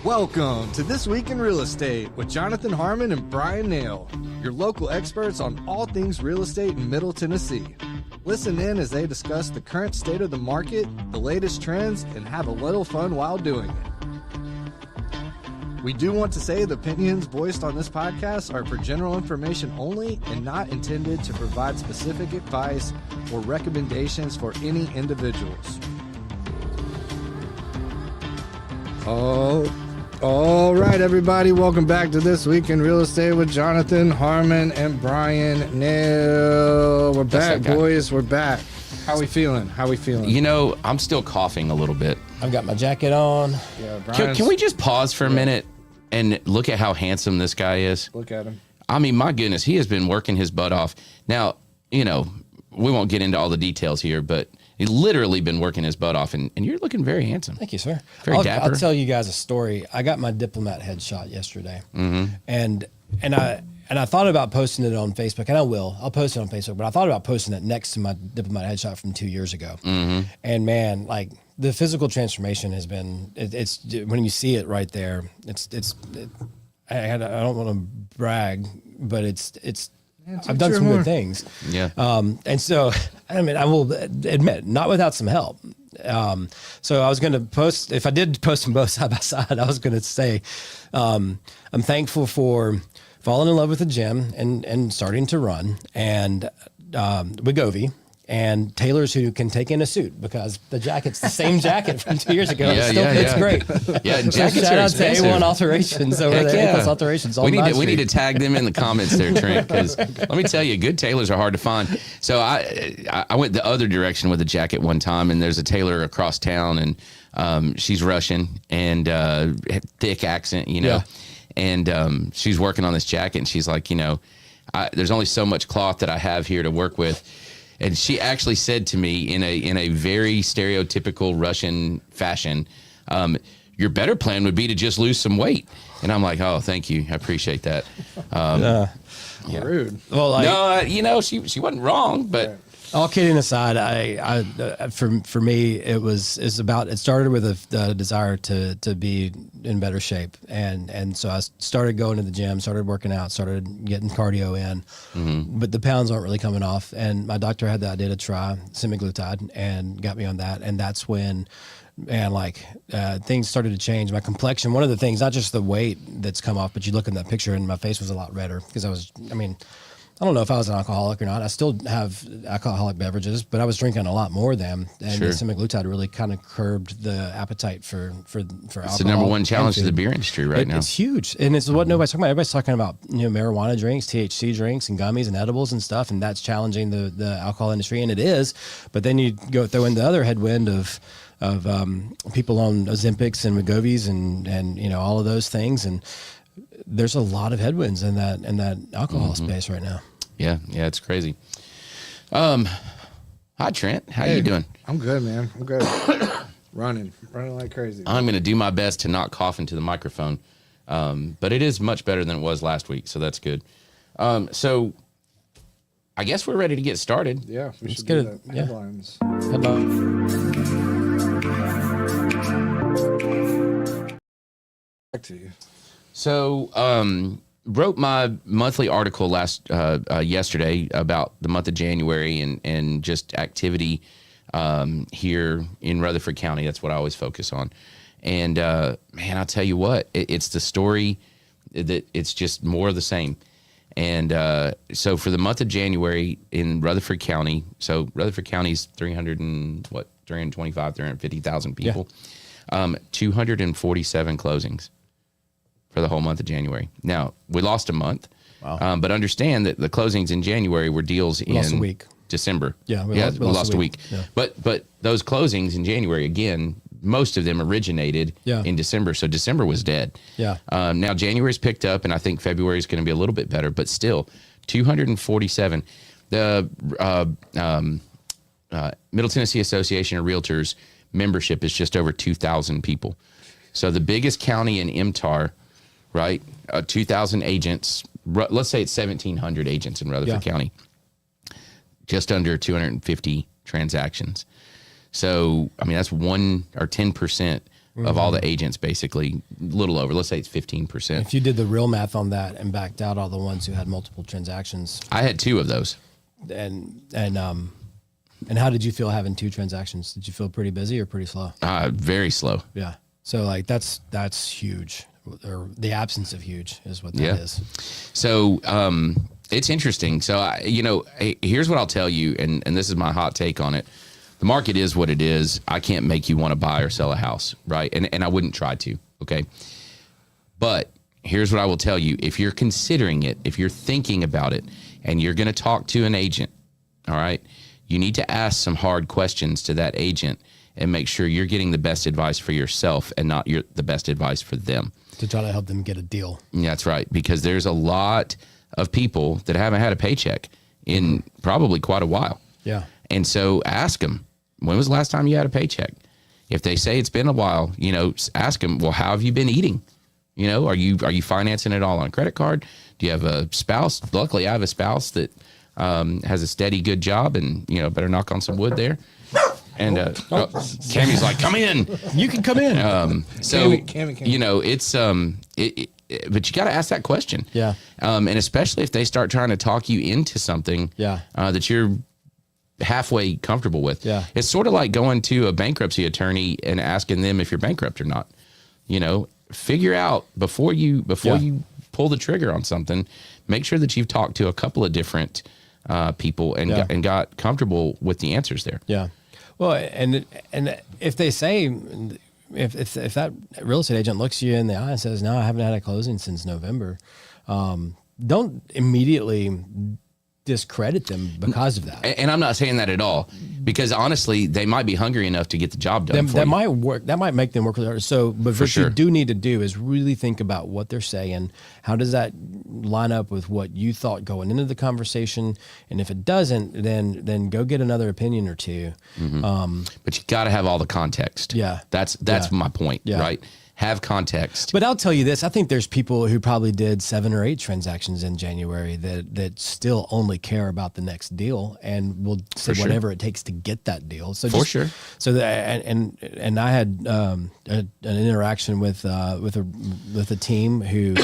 Welcome to This Week in Real Estate with Jonathan Harmon and Bryan Nale, your local experts on all things real estate in Middle Tennessee. Listen in as they discuss the current state of the market, the latest trends, and have a little fun while doing it. We do want to say the opinions voiced on this podcast are for general information only and not intended to provide specific advice or recommendations for any individuals. All right, everybody. Welcome back to This Week in Real Estate with Jonathan Harmon and Bryan Nale. We're back, boys. We're back. How we feeling? You know, I'm still coughing a little bit. I've got my jacket on. Yeah, can we just pause for a minute and look at how handsome this guy is? Look at him. I mean, my goodness, he has been working his butt off. Now, you know, we won't get into all the details here, but he's literally been working his butt off, and you're looking very handsome. Thank you, sir. Very dapper. I'll tell you guys a story. I got my diplomat headshot yesterday, and I thought about posting it on Facebook, and I'll post it on Facebook, but I thought about posting it next to my diplomat headshot from 2 years ago. And man, like the physical transformation has been, it's when you see it right there, I don't want to brag, but I've done some good things. Yeah. And so, I mean, I will admit, not without some help. So I was going to post, if I did post them both side by side, I was going to say, I'm thankful for falling in love with the gym and starting to run, and Wegovy, and tailors who can take in a suit, because the jacket's the same jacket from 2 years ago. It still fits great. Yeah, jackets Shout are out to expensive. A1 Alterations over there. A+ Alterations. We need to tag them in the comments there, Trent, because let me tell you, good tailors are hard to find. So I went the other direction with a jacket one time, and there's a tailor across town, and she's Russian and had thick accent, you know. Yeah. And she's working on this jacket, and she's like, you know, there's only so much cloth that I have here to work with. And she actually said to me in a very stereotypical Russian fashion, your better plan would be to just lose some weight. And I'm like, oh, thank you. I appreciate that. Yeah. Rude. Well, no, you know, she wasn't wrong, but all kidding aside, for me, it started with a desire to be in better shape, and so I started going to the gym, started working out, started getting cardio in, but the pounds aren't really coming off, and my doctor had the idea to try semaglutide and got me on that, and that's when, man, things started to change. My complexion, one of the things, not just the weight that's come off, but you look in that picture and my face was a lot redder because I don't know if I was an alcoholic or not. I still have alcoholic beverages, but I was drinking a lot more than, and the semaglutide really kind of curbed the appetite for alcohol. It's the number one challenge to the beer industry right now. It's huge, and it's what nobody's talking about. Everybody's talking about, you know, marijuana drinks, THC drinks, and gummies and edibles and stuff, and that's challenging the alcohol industry, and it is. But then you go throw in the other headwind of people on Ozempics and Wegovys and you know, all of those things, and there's a lot of headwinds in that alcohol space right now. Yeah, it's crazy. Hi, Trent. How you doing? I'm good, man. I'm good. running like crazy. I'm going to do my best to not cough into the microphone, but it is much better than it was last week, so that's good. So I guess we're ready to get started. Yeah, we should get do it. the headlines. Back to you. So, wrote my monthly article yesterday about the month of January and just activity here in Rutherford County. That's what I always focus on. And man, I'll tell you what, it's the story that it's just more of the same. And so for the month of January in Rutherford County, so Rutherford County's 350,000 people, 247 closings for the whole month of January. Now, we lost a month, but understand that the closings in January were deals in a week. December. Yeah, we lost a week. Yeah. But those closings in January, again, most of them originated in December, so December was dead. Yeah. Now, January's picked up, and I think February is going to be a little bit better, but still, 247. The Middle Tennessee Association of Realtors membership is just over 2,000 people. So the biggest county in MTAR, right? 2,000 agents. Let's say it's 1,700 agents in Rutherford County. Just under 250 transactions. So, I mean, that's 1 or 10% of all the agents, basically a little over. Let's say it's 15%. If you did the real math on that and backed out all the ones who had multiple transactions, I had 2 of those. and how did you feel having 2 transactions? Did you feel pretty busy or pretty slow? Very slow. Yeah. So like that's huge, or the absence of huge is what that is. So it's interesting. So here's what I'll tell you, and this is my hot take on it. The market is what it is. I can't make you want to buy or sell a house, right? And I wouldn't try to, okay? But here's what I will tell you. If you're considering it, if you're thinking about it, and you're going to talk to an agent, all right, you need to ask some hard questions to that agent and make sure you're getting the best advice for yourself and not the best advice for them. To try to help them get a deal. That's right, because there's a lot of people that haven't had a paycheck in probably quite a while. Yeah. And so ask them, when was the last time you had a paycheck? If they say it's been a while, ask them, well, how have you been eating? Are you financing it all on a credit card? Do you have a spouse? Luckily, I have a spouse that has a steady, good job, and better knock on some wood there. And Cammy's like, come in. You can come in. Cammy. It's but you got to ask that question. Yeah. And especially if they start trying to talk you into something. That you're halfway comfortable with. Yeah. It's sort of like going to a bankruptcy attorney and asking them if you're bankrupt or not. Figure out before you pull the trigger on something. Make sure that you've talked to a couple of different people and got comfortable with the answers there. Yeah. Well, and if they say, if that real estate agent looks you in the eye and says, no, I haven't had a closing since November, don't immediately discredit them because of that. And I'm not saying that at all, because honestly, they might be hungry enough to get the job done. That might work. That might make them work really hard. So, but what sure. you do need to do is really think about what they're saying. How does that line up with what you thought going into the conversation? And if it doesn't, then go get another opinion or two. Mm-hmm. But you got to have all the context. Yeah, that's my point. Yeah. Right. Have context. But I'll tell you this, I think there's people who probably did 7 or 8 transactions in January that still only care about the next deal and will say whatever it takes to get that deal. So So and I had an interaction with a team who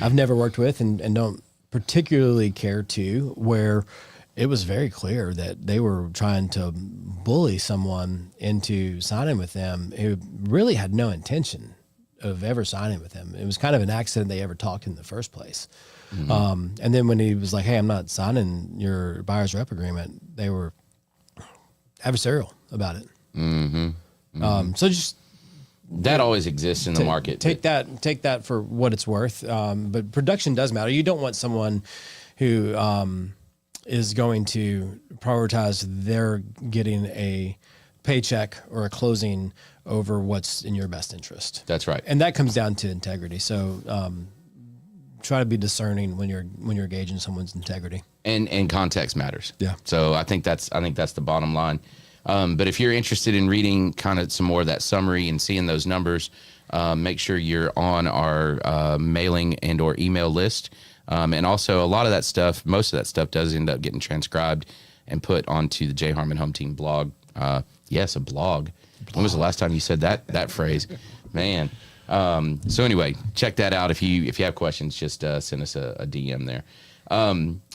I've never worked with and don't particularly care to, where it was very clear that they were trying to bully someone into signing with them who really had no intention of ever signing with him. It was kind of an accident they ever talked in the first place. Mm-hmm. And then when he was like, hey, I'm not signing your buyer's rep agreement, they were adversarial about it. Mm-hmm. Mm-hmm. So just that always exists in the market. Take that for what it's worth. But production does matter. You don't want someone who is going to prioritize their getting a paycheck or a closing over what's in your best interest. That's right. And that comes down to integrity. So try to be discerning when you're gauging someone's integrity. And context matters. Yeah. So I think that's the bottom line. But if you're interested in reading kind of some more of that summary and seeing those numbers, make sure you're on our mailing and or email list. And also a lot of that stuff, most of that stuff does end up getting transcribed and put onto the J. Harmon Home Team blog. Yes, a blog. When was the last time you said that phrase? Man. So anyway, check that out. If you have questions, just send us a DM there.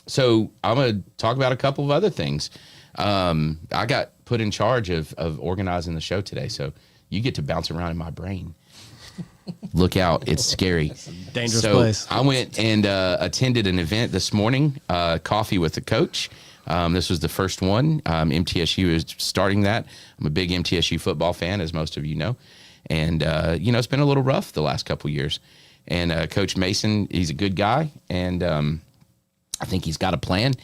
So I'm going to talk about a couple of other things. I got put in charge of organizing the show today, so you get to bounce around in my brain. Look out, it's scary. Dangerous place. I went and attended an event this morning, Coffee with the Coach. This was the first one. MTSU is starting that. I'm a big MTSU football fan, as most of you know. And, it's been a little rough the last couple of years. And Coach Mason, he's a good guy. And I think he's got a plan.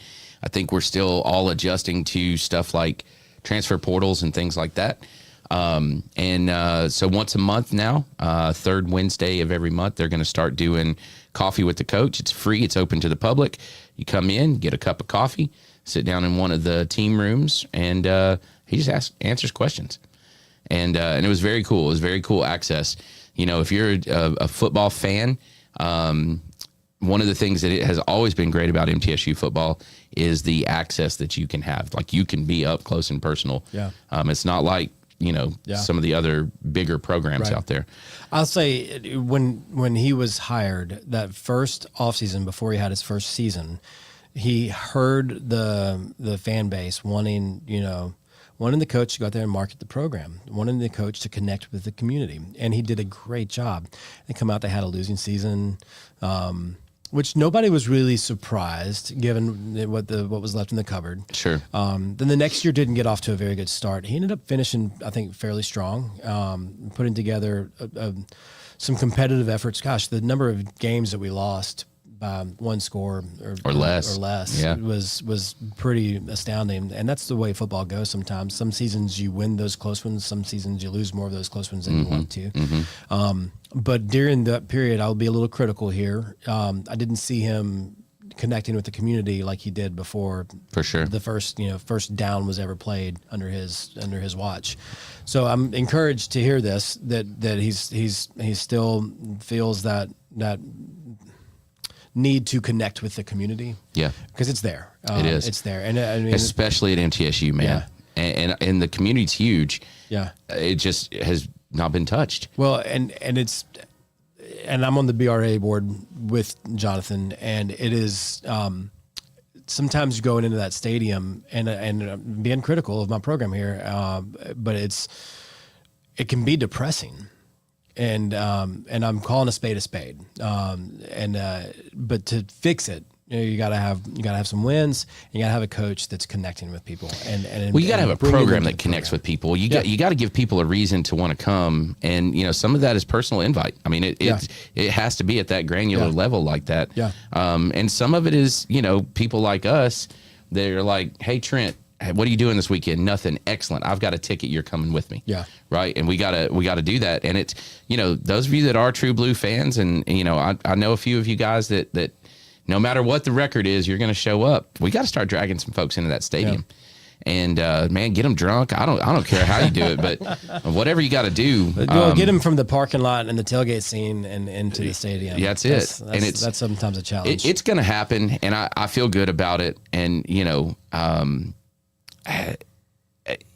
I think we're still all adjusting to stuff like transfer portals and things like that. So once a month now, third Wednesday of every month, they're going to start doing Coffee with the Coach. It's free. It's open to the public. You come in, get a cup of coffee, sit down in one of the team rooms, and he just answers questions. And it was very cool. It was very cool access. If you're a football fan, one of the things that it has always been great about MTSU football is the access that you can have. Like, you can be up close and personal. Yeah. It's not like some of the other bigger programs Right. out there. I'll say when he was hired that first offseason before he had his first season, he heard the fan base wanting the coach to go out there and market the program, wanting the coach to connect with the community, and he did a great job. They come out, they had a losing season, which nobody was really surprised given what was left in the cupboard. Sure. Then the next year didn't get off to a very good start. He ended up finishing, I think, fairly strong, putting together some competitive efforts. Gosh, the number of games that we lost by one score or less Yeah. was pretty astounding. And that's the way football goes sometimes. Some seasons you win those close ones. Some seasons you lose more of those close ones than you want to. But during that period, I'll be a little critical here. I didn't see him connecting with the community like he did before. For sure. The first down was ever played under his watch. So I'm encouraged to hear this that he still feels that need to connect with the community. Yeah, because it's there. It is. It's there, and I mean, especially at MTSU, man. Yeah. And the community's huge. Yeah, it just has not been touched. Well, and I'm on the BRA board with Jonathan, and it is sometimes going into that stadium and being critical of my program here, but it can be depressing. And I'm calling a spade, but to fix it, you gotta have some wins. And you gotta have a coach that's connecting with people, and you gotta have a program that connects with people. You got to give people a reason to want to come, and some of that is personal invite. I mean, it has to be at that granular level like that. Yeah. And some of it is people like us. They're like, hey Trent, what are you doing this weekend? Nothing. Excellent. I've got a ticket. You're coming with me. Yeah. Right. And we gotta do that. And it's, those of you that are true blue fans, and, I know a few of you guys that no matter what the record is, you're going to show up. We got to start dragging some folks into that stadium and, man, get them drunk. I don't care how you do it, but whatever you got to do. Get them from the parking lot and the tailgate scene and into the stadium. Yeah, that's sometimes a challenge. It's going to happen. And I feel good about it. And,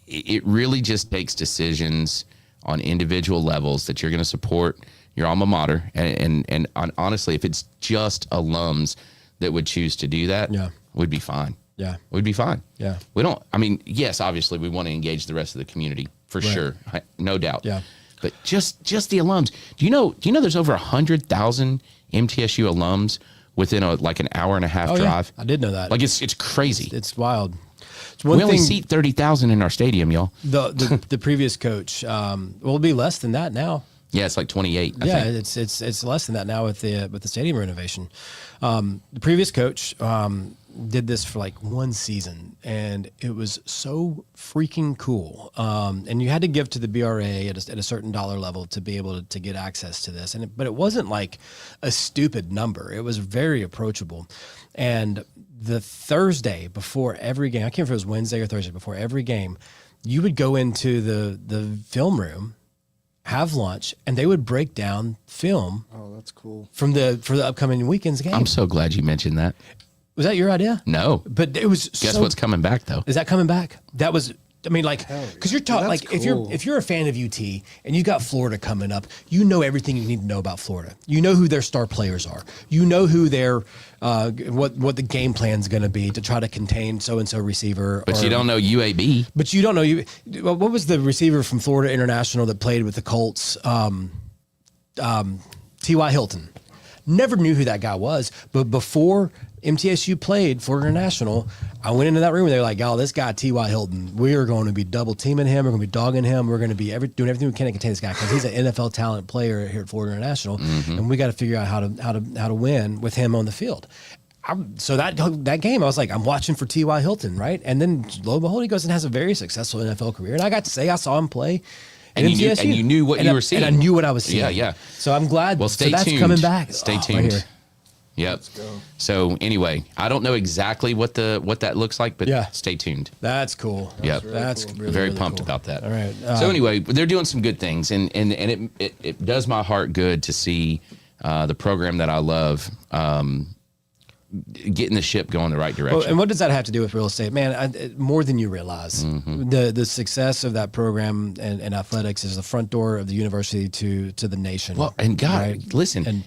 it really just takes decisions on individual levels that you're going to support your alma mater. And honestly, if it's just alums that would choose to do that, we'd be fine. Yeah. We'd be fine. Yeah. Yes, obviously we want to engage the rest of the community for sure. No doubt. Yeah. But just the alums. Do you know there's over 100,000 MTSU alums within an hour and a half drive? Yeah. I did know that. It's crazy. It's wild. We only seat 30,000 in our stadium, y'all. The previous coach, will be less than that now. Yeah, it's like 28. I think. It's less than that now with the stadium renovation. The previous coach did this for one season, and it was so freaking cool. And you had to give to the BRA at a certain dollar level to be able to get access to this. But it wasn't like a stupid number. It was very approachable. And the Thursday before every game, I can't remember if it was Wednesday or Thursday before every game, you would go into the film room, have lunch, and they would break down film. Oh, that's cool. For the upcoming weekend's game. I'm so glad you mentioned that. Was that your idea? No. But it was. Guess what's coming back though? Is that coming back? That was. Because you're talking cool. if you're a fan of UT and you got Florida coming up, you know everything you need to know about Florida. You know who their star players are. You know who their what the game plan is going to be to try to contain so and so receiver. But you don't know UAB. But you don't know what was the receiver from Florida International that played with the Colts? T.Y. Hilton. Never knew who that guy was, but before MTSU played Florida International, I went into that room and they were like, "Oh, this guy T.Y. Hilton, we are going to be double teaming him. We're going to be dogging him. We're going to be doing everything we can to contain this guy because he's an NFL talent player here at Florida International, and we got to figure out how to win with him on the field." So that game, I was like, I'm watching for T.Y. Hilton, right? And then lo and behold, he goes and has a very successful NFL career, and I got to say I saw him play. And you knew what you were seeing. And I knew what I was seeing. Yeah. So I'm glad. Well, stay tuned. That's coming back. Stay tuned. Right. Yep. Let's go. So anyway, I don't know exactly what that looks like, but stay tuned. That's cool. Yep. That's cool. really, very really pumped cool. about that. All right. So anyway, they're doing some good things, and it does my heart good to see the program that I love getting the ship going the right direction. Well, and what does that have to do with real estate, man? More than you realize. The success of that program and athletics is the front door of the university to the nation. Well, and God, right? listen. And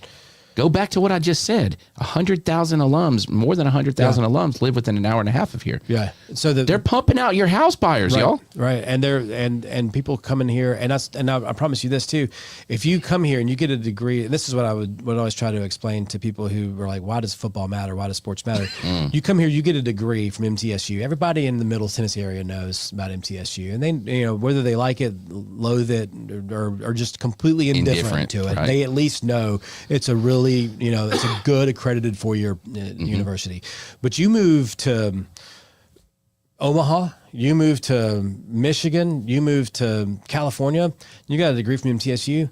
go back to what I just said. 100,000 alums, more than 100,000 alums live within an hour and a half of here. yeah, so They're pumping out your house buyers, y'all. Right, and and people come in here, and I promise you this too. If you come here and you get a degree, and this is what I would always try to explain to people who are like, "Why does football matter? Why does sports matter?" You come here, you get a degree from MTSU. Everybody in the Middle Tennessee area knows about MTSU, and they, whether they like it, loathe it, or just completely indifferent to it, right. they at least know it's a really, it's a good accredited four-year university. But you move to Omaha, you move to Michigan, you move to California, you got a degree from MTSU.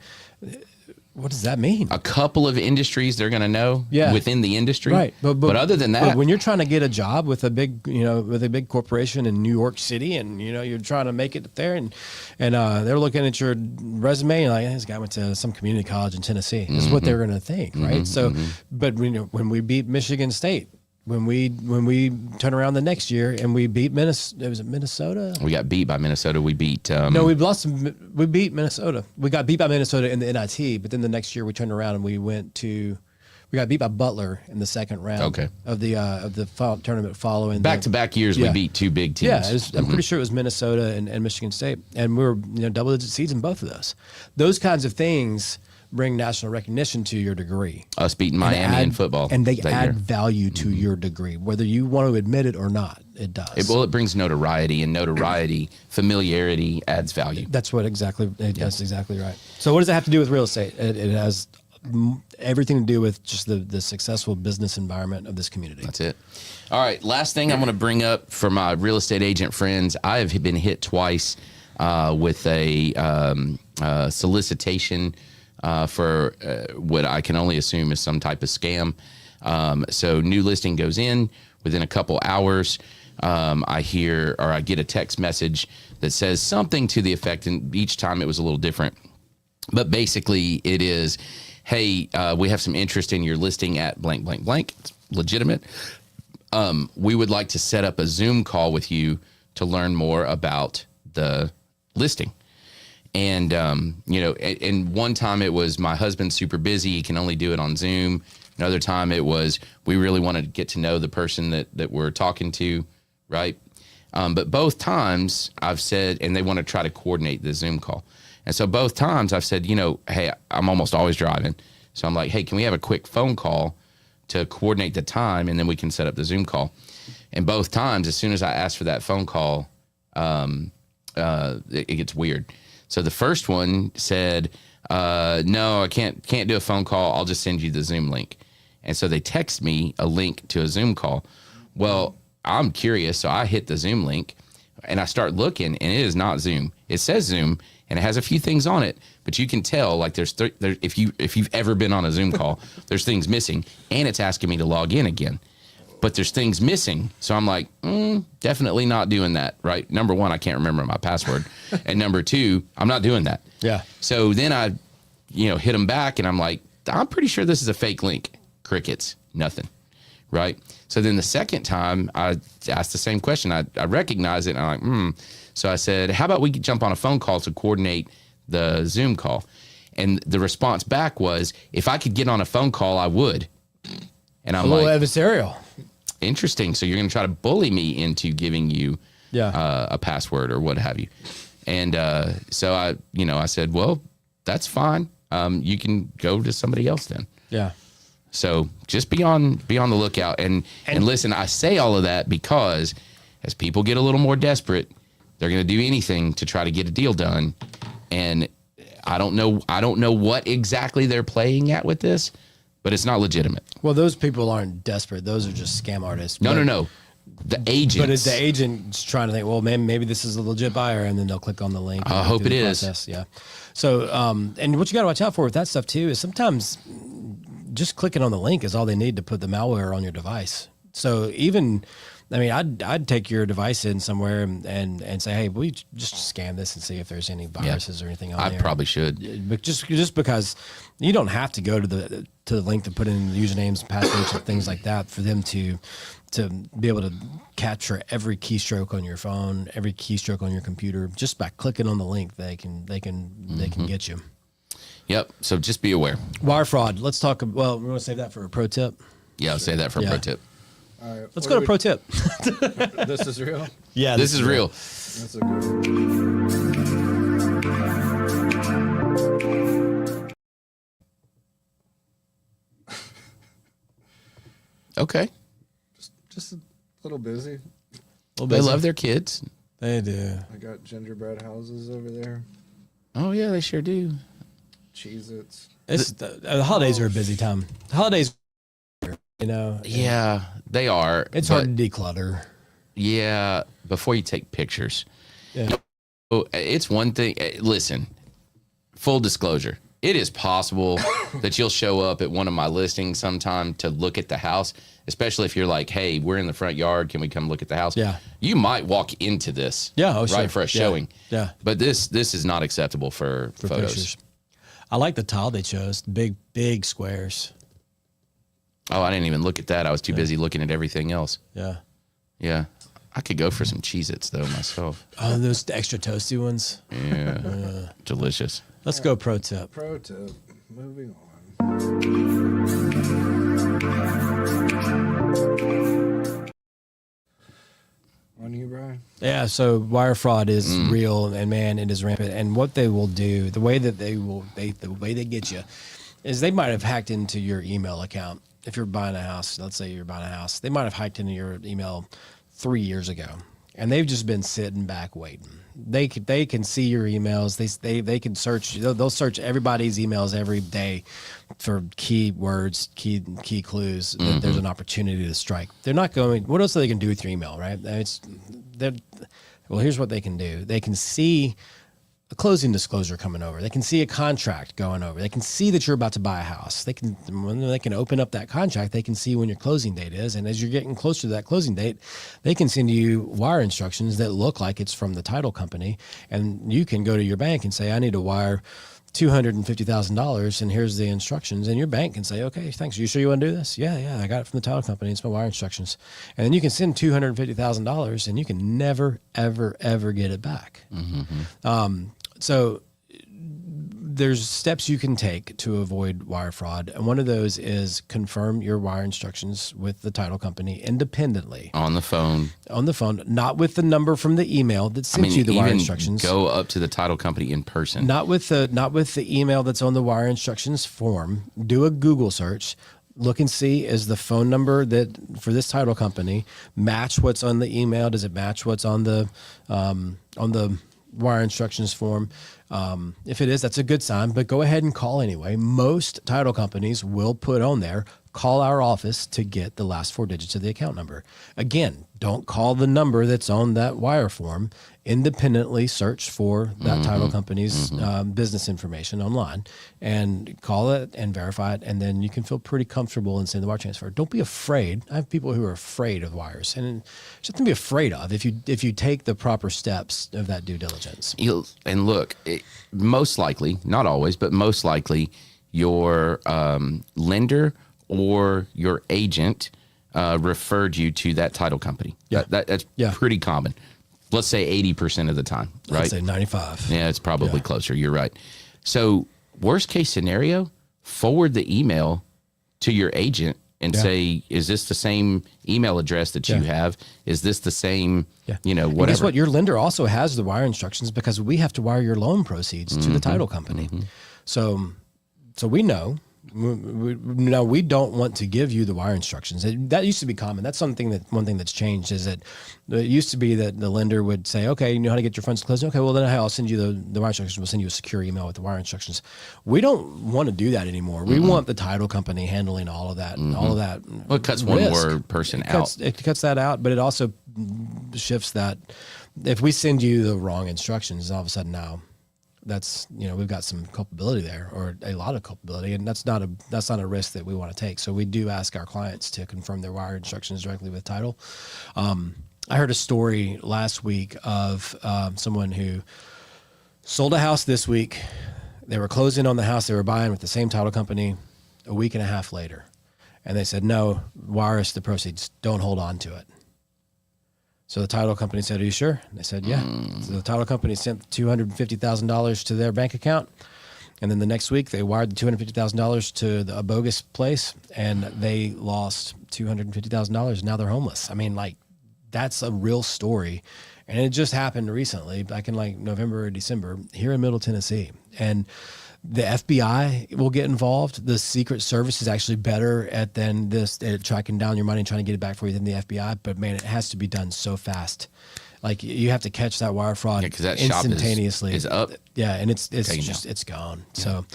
What does that mean? A couple of industries they're going to know within the industry. Right. But other than that, when you're trying to get a job with a big, with a big corporation in New York City, and you're trying to make it there, and they're looking at your resume and like, this guy went to some community college in Tennessee. This is what they're going to think, right? So, but when we beat Michigan State, when we turn around the next year and we beat Minnesota, was it Minnesota? We got beat by Minnesota. We beat. No, we beat Minnesota. We got beat by Minnesota in the NIT, but then the next year we turned around and we got beat by Butler in the second round of the tournament following. Back-to-back years, we beat two big teams. Yeah, I'm pretty sure it was Minnesota and Michigan State, and we were double-digit seeds in both of those. Those kinds of things bring national recognition to your degree. Us beating Miami in football. And they add value to your degree, whether you want to admit it or not. It does. It brings notoriety, and familiarity adds value. That's exactly right. So what does it have to do with real estate? It has everything to do with just the successful business environment of this community. That's it. All right, last thing I'm going to bring up for my real estate agent friends. I have been hit twice with a solicitation for what I can only assume is some type of scam. So new listing goes in within a couple hours. I get a text message that says something to the effect, and each time it was a little different. But basically it is, hey, we have some interest in your listing at blank, blank, blank. It's legitimate. We would like to set up a Zoom call with you to learn more about the listing. And, and one time it was my husband's super busy. He can only do it on Zoom. Another time it was, we really want to get to know the person that we're talking to. Right. But both times I've said, and they want to try to coordinate the Zoom call. And so both times I've said, hey, I'm almost always driving. So I'm like, hey, can we have a quick phone call to coordinate the time, and then we can set up the Zoom call? And both times, as soon as I ask for that phone call, it gets weird. So the first one said, no, I can't do a phone call. I'll just send you the Zoom link. And so they text me a link to a Zoom call. Well, I'm curious. So I hit the Zoom link and I start looking, and it is not Zoom. It says Zoom and it has a few things on it, but you can tell like if you've ever been on a Zoom call, there's things missing, and it's asking me to log in again. But there's things missing. So I'm like, definitely not doing that, right? Number one, I can't remember my password. And number two, I'm not doing that. Yeah. So then I, hit them back, and I'm like, I'm pretty sure this is a fake link. Crickets, nothing, right? So then the second time I asked the same question. I recognize it, and I'm like, So I said, how about we jump on a phone call to coordinate the Zoom call? And the response back was, if I could get on a phone call, I would. And I'm a little like, adversarial. Interesting. So you're going to try to bully me into giving you a password or what have you. And so I said, well, that's fine. You can go to somebody else then. Yeah. So just be on the lookout. And listen, I say all of that because as people get a little more desperate, they're going to do anything to try to get a deal done. And I don't know what exactly they're playing at with this, but it's not legitimate. Well, those people aren't desperate. Those are just scam artists. No. The agents. But it's the agent's trying to think, well, maybe this is a legit buyer, and then they'll click on the link. I hope it is. Yeah. So, and what you got to watch out for with that stuff too is sometimes just clicking on the link is all they need to put the malware on your device. So even I mean, I'd take your device in somewhere and say, hey, will you just scan this and see if there's any viruses or anything on there? I probably should. But just because you don't have to go to the link to put in usernnames and passwords and things like that for them to be able to capture every keystroke on your phone, every keystroke on your computer. Just by clicking on the link, they can get you. Yep. So just be aware. Wire fraud. Let's talk. Well, we want to save that for a pro tip. Yeah, I'll say that for a pro tip. All right, Let's go to pro tip. This is real? Yeah, this is real. That's a good one. Okay. Just a little busy. They love their kids. They do. I got gingerbread houses over there. Oh, yeah, they sure do. Cheez-Its. The holidays are a busy time. The holidays, Yeah, they are. It's hard to declutter. Yeah, before you take pictures. Yeah. It's one thing. Listen, full disclosure. It is possible that you'll show up at one of my listings sometime to look at the house, especially if you're like, hey, we're in the front yard. Can we come look at the house? Yeah. You might walk into this sure. for a showing. Yeah. But this is not acceptable for photos. Pictures. I like the tile they chose. Big squares. Oh, I didn't even look at that. I was too busy looking at everything else. Yeah. Yeah. I could go for some Cheez-Its, though, myself. Oh, those extra toasty ones. Yeah. Delicious. Let's go pro tip. Pro tip. Moving on. On you, Brian. Yeah, so wire fraud is real, and man, it is rampant. And what they will do, the way that the way they get you, is they might have hacked into your email account. If you're buying a house, let's say you're buying a house, they might have hacked into your email 3 years ago, and they've just been sitting back waiting. They can see your emails. They can search. They'll search everybody's emails every day for key words, key clues that there's an opportunity to strike. They're not going. What else are they can do with your email, right? Well, here's what they can do. They can see a closing disclosure coming over. They can see a contract going over. They can see that you're about to buy a house. When they can open up that contract, they can see when your closing date is. And as you're getting closer to that closing date, they can send you wire instructions that look like it's from the title company. And you can go to your bank and say, I need to wire $250,000 and here's the instructions. And your bank can say, okay, thanks. Are you sure you want to do this? Yeah, I got it from the title company. It's my wire instructions. And then you can send $250,000 and you can never, ever get it back. So there's steps you can take to avoid wire fraud. And one of those is confirm your wire instructions with the title company independently. On the phone, not with the number from the email that sent you the wire instructions. Go up to the title company in person. Not with the email that's on the wire instructions form. Do a Google search. Look and see, is the phone number that for this title company match what's on the email? Does it match what's on the wire instructions form? If it is, that's a good sign, but go ahead and call anyway. Most title companies will put on there, call our office to get the last 4 digits of the account number. Again, don't call the number that's on that wire form. Independently search for that title company's business information online and call it and verify it, and then you can feel pretty comfortable in sending the wire transfer. Don't be afraid. I have people who are afraid of wires, and there's nothing to be afraid of if you take the proper steps of that due diligence. And look, most likely, not always, but most likely, your lender or your agent referred you to that title company. Yeah. That's pretty common. Let's say 80% of the time, right? I'd say 95. Yeah, it's probably closer. You're right. So worst case scenario, forward the email to your agent and say, is this the same email address that you have? Is this the same, whatever? And guess what? Your lender also has the wire instructions because we have to wire your loan proceeds to the title company. So we know. No, we don't want to give you the wire instructions. That used to be common. That's one thing that's changed is that it used to be that the lender would say, okay, you know how to get your funds closed? Okay, well then I'll send you the wire instructions. We'll send you a secure email with the wire instructions. We don't want to do that anymore. We want the title company handling all of that. All of that. Well, it cuts risk. one more person out. It cuts that out, but it also shifts that. If we send you the wrong instructions, all of a sudden now that's, we've got some culpability there, or a lot of culpability, and that's not a risk that we want to take. So we do ask our clients to confirm their wire instructions directly with title. I heard a story last week of someone who sold a house this week. They were closing on the house they were buying with the same title company a week and a half later. And they said, no, wire us the proceeds. Don't hold on to it. So the title company said, are you sure? And they said, yeah. So the title company sent $250,000 to their bank account. And then the next week they wired the $250,000 to a bogus place, and they lost $250,000. Now they're homeless. I mean, like, that's a real story. And it just happened recently, back in like November or December, here in Middle Tennessee. And the FBI will get involved. The Secret Service is actually better at tracking down your money and trying to get it back for you than the FBI. But man, it has to be done so fast. Like, you have to catch that wire fraud that instantaneously. Shop is up. Yeah, and it's gone. Yeah. So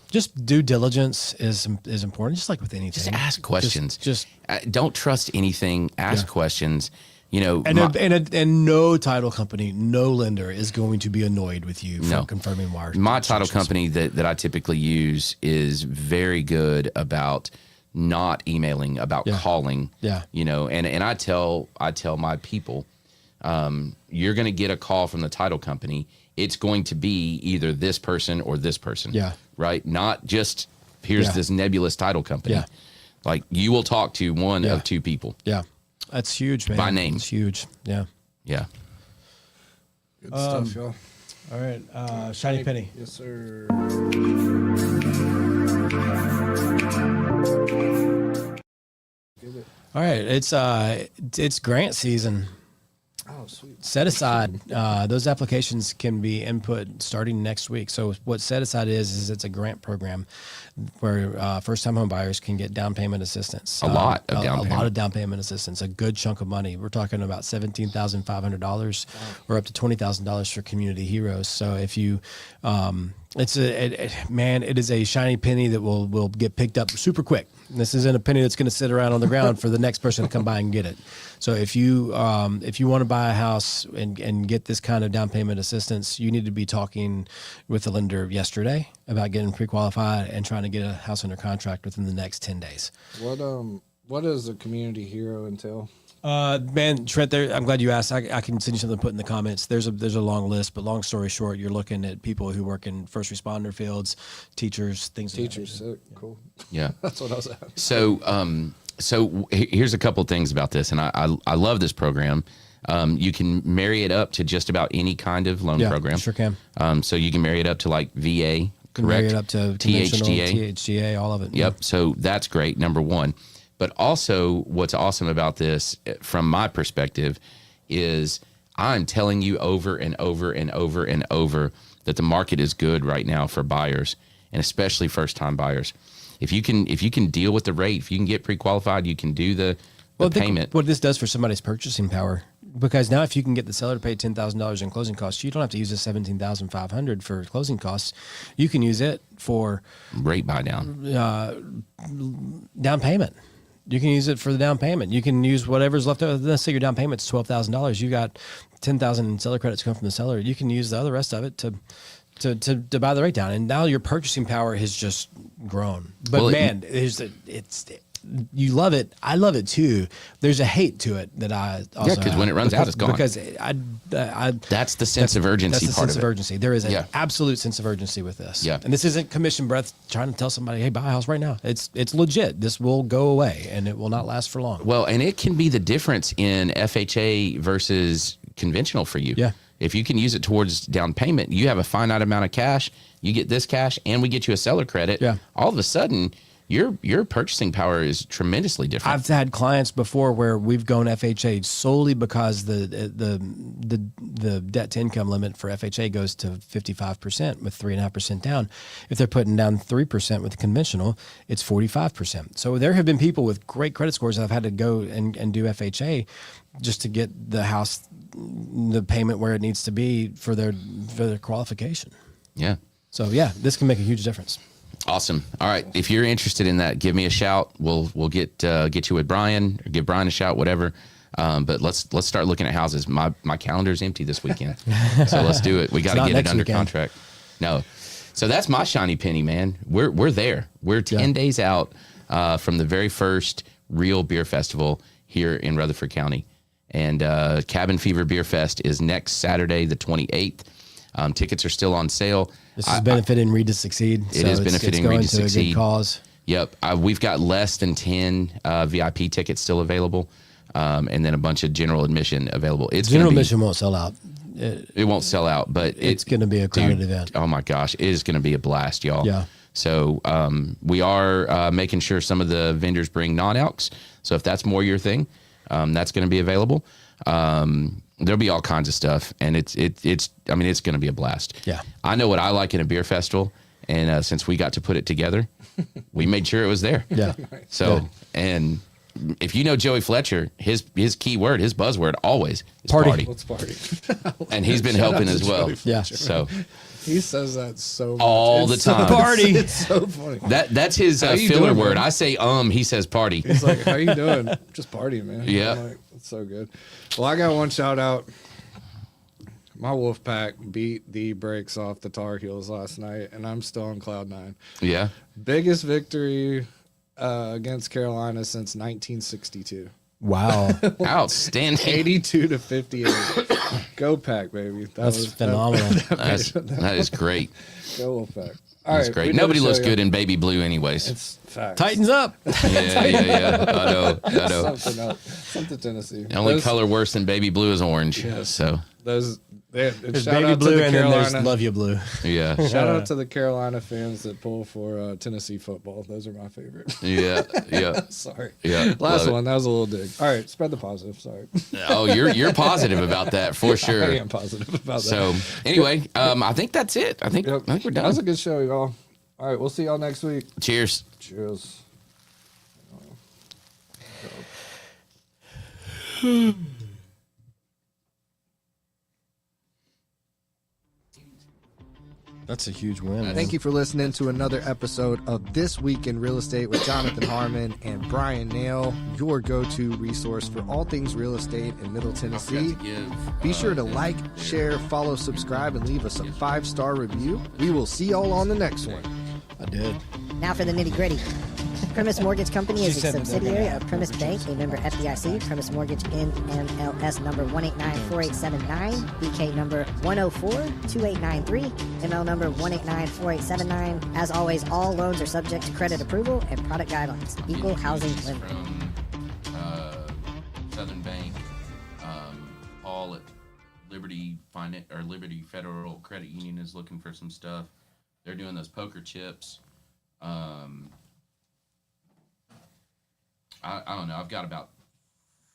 just due diligence is important, just like with anything. Just ask questions. Just don't trust anything. Ask questions. And no title company, no lender is going to be annoyed with you for confirming wires. My title company that I typically use is very good about not emailing, about calling. Yeah. And I tell my people, you're going to get a call from the title company. It's going to be either this person or this person. Yeah. Right? Not just here's this nebulous title company. Yeah. Like, you will talk to one of two people. Yeah. That's huge, man. By name. It's huge. Yeah. Yeah. Good stuff, y'all. All right. Shiny penny. Yes, sir. All right. It's grant season. Oh, sweet. Set aside, those applications can be input starting next week. So what Set Aside is it's a grant program where first-time home buyers can get down payment assistance. A lot of down payment assistance, a good chunk of money. We're talking about $17,500 or up to $20,000 for Community Heroes. So if you, it is a shiny penny that will get picked up super quick. This isn't a penny that's going to sit around on the ground for the next person to come by and get it. So if you want to buy a house and get this kind of down payment assistance, you need to be talking with the lender yesterday about getting pre-qualified and trying to get a house under contract within the next 10 days. What does a community hero entail? Man, Trent, I'm glad you asked. I can send you something to put in the comments. There's a long list, but long story short, you're looking at people who work in first responder fields, teachers, things. Teachers, sick, cool. Yeah, that's what I was asking. So here's a couple things about this, and I love this program. You can marry it up to just about any kind of loan program. Sure can. So you can marry it up to like VA, correct? Marry it up to THGA, all of it. Yep. Yeah. So that's great. Number one. But also, what's awesome about this, from my perspective, is I'm telling you over and over and over and over that the market is good right now for buyers, and especially first-time buyers. If you can deal with the rate, if you can get pre-qualified, you can do the payment. What this does for somebody's purchasing power, because now if you can get the seller to pay $10,000 in closing costs, you don't have to use the $17,500 for closing costs. You can use it for rate buy down, down payment. You can use it for the down payment. You can use whatever's left over. Let's say your down payment's $12,000. You got $10,000 in seller credits come from the seller. You can use the other rest of it to buy the rate down. And now your purchasing power has just grown. But you love it. I love it too. There's a hate to it that I also because when it runs out, it's gone. Because that's the sense of urgency. That's the sense of urgency. There is an absolute sense of urgency with this. Yeah. And this isn't commission breath trying to tell somebody, hey, buy a house right now. It's legit. This will go away and it will not last for long. Well, and it can be the difference in FHA versus conventional for you. Yeah. If you can use it towards down payment, you have a finite amount of cash. You get this cash, and we get you a seller credit. Yeah. All of a sudden, your purchasing power is tremendously different. I've had clients before where we've gone FHA solely because the debt to income limit for FHA goes to 55% with 3.5% down. If they're putting down 3% with conventional, it's 45%. So there have been people with great credit scores that have had to go and do FHA just to get the house, the payment where it needs to be for their qualification. Yeah. So yeah, this can make a huge difference. Awesome. All right. If you're interested in that, give me a shout. We'll get you with Brian, or give Brian a shout, whatever. But let's start looking at houses. My calendar's empty this weekend, so let's do it. We got to get it under contract. No, so that's my shiny penny, man. We're there. We're 10 days out from the very first real beer festival here in Rutherford County, and Cabin Fever Beer Fest is next Saturday, the 28th. Tickets are still on sale. This is benefiting Read to Succeed. It is benefiting Read to Succeed. A good cause. Yep. We've got less than 10 VIP tickets still available, and then a bunch of general admission available. General admission won't sell out. It won't sell out, but it's going to be a crowded event. Oh, my gosh. It is going to be a blast, y'all. Yeah. So we are making sure some of the vendors bring non-alcs. So if that's more your thing, that's going to be available. There'll be all kinds of stuff, and it's going to be a blast. Yeah. I know what I like in a beer festival, and since we got to put it together, we made sure it was there. Yeah. So, good. And if you know Joey Fletcher, his key word, his buzzword always is party. Let's party. And he's been helping as well. Yeah. So he says that so much. All the time. Party. It's so funny. That's his filler word. I say he says party. He's like, how you doing? Just partying, man. Yeah. I'm like, that's so good. Well, I got one shout out. My wolf pack beat the brakes off the Tar Heels last night, and I'm still on cloud 9. Yeah. Biggest victory against Carolina since 1962. Wow. Outstanding. 82 to 58. Go pack, baby. That's phenomenal. That is great. Go wolf pack. All That's right, great. Nobody looks good in baby blue anyways. It's facts. Titans up. Yeah. I know. Something else. Something Tennessee. The only color worse than baby blue is orange. Yes. So there's There's baby blue and then there's love you blue. yeah. Shout out to the Carolina fans that pull for Tennessee football. Those are my favorite. Yeah. Sorry. Yeah. Last one. That was a little dig. All right. Spread the positive. Sorry. Oh, you're positive about that for sure. I am positive about that. So anyway, I think that's it. I think we're done. That was a good show, y'all. All right. We'll see y'all next week. Cheers. Cheers. That's a huge win. Thank you for listening to another episode of This Week in Real Estate with Jonathan Harmon and Bryan Nale, your go-to resource for all things real estate in Middle Tennessee. Be sure to like, share, follow, subscribe, and leave us a 5-star review. We will see y'all on the next one. I did. Now for the nitty-gritty. Premise Mortgage Company is a subsidiary of Premise Bank, a member FDIC. Premise Mortgage NMLS number 1894879, BK number 1042893, ML number 1894879. As always, all loans are subject to credit approval and product guidelines. Equal housing lender. From Southern Bank, Paul at Liberty Federal Credit Union is looking for some stuff. They're doing those poker chips. I don't know. I've got about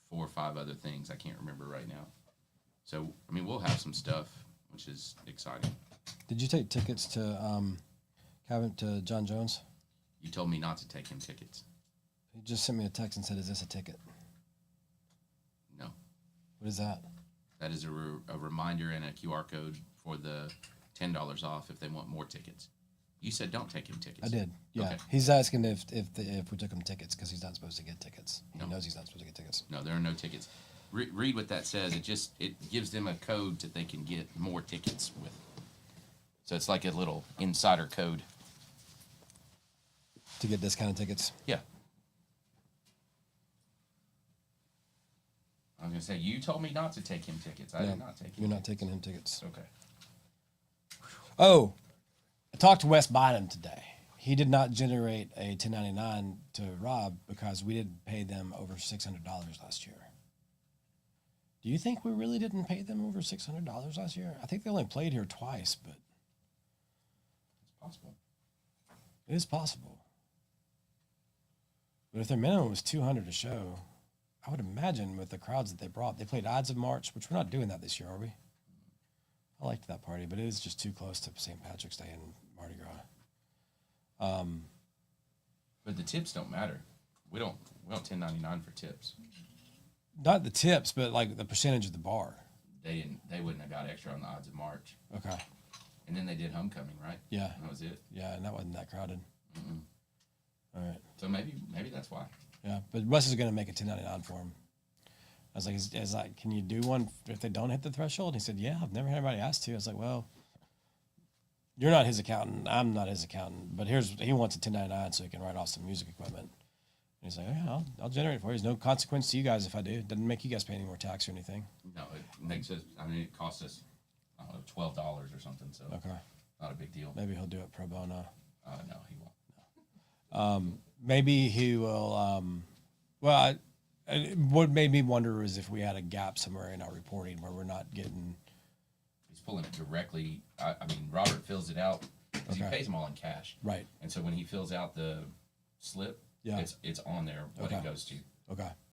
4 or 5 other things I can't remember right now. So, I mean, we'll have some stuff, which is exciting. Did you take tickets to John Jones? You told me not to take him tickets. He just sent me a text and said, "Is this a ticket?" No. What is that? That is a reminder and a QR code for the $10 off if they want more tickets. You said don't take him tickets. I did. Yeah. Okay. He's asking if we took him tickets because he's not supposed to get tickets. He knows he's not supposed to get tickets. No, there are no tickets. Read what that says. It gives them a code that they can get more tickets with. So it's like a little insider code. To get discounted tickets? Yeah. I was going to say, you told me not to take him tickets. I did not take him You're not taking him tickets. Okay. Oh, I talked to Wes Bynum today. He did not generate a 1099 to Rob because we didn't pay them over $600 last year. Do you think we really didn't pay them over $600 last year? I think they only played here twice, but It's possible. it is possible. But if their minimum was 200 a show, I would imagine with the crowds that they brought, they played Ides of March, which we're not doing that this year, are we? I liked that party, but it is just too close to St. Patrick's Day and Mardi Gras. But the tips don't matter. We don't 1099 for tips. Not the tips, but like the percentage of the bar. They wouldn't have got extra on the Ides of March. Okay. And then they did homecoming, right? Yeah. That was it. Yeah, and that wasn't that crowded. Mm-mm. All right. So maybe that's why. Yeah, but Wes is going to make a 1099 for him. was like, can you do one if they don't hit the threshold? He said, yeah, I've never had anybody ask to. I was like, well, you're not his accountant. I'm not his accountant. But he wants a 1099 so he can write off some music equipment. And he's like, yeah, I'll generate it for you. There's no consequence to you guys if I do. It doesn't make you guys pay any more tax or anything. No, it makes us, it costs us, I don't know, $12 or something. So Okay. not a big deal. Maybe he'll do it pro bono. No, he won't. Maybe he will. What made me wonder is if we had a gap somewhere in our reporting where we're not getting. He's pulling it directly. Robert fills it out because he pays them all in cash. Right. And so when he fills out the slip, Yeah. it's on there what Okay. it goes to. Okay.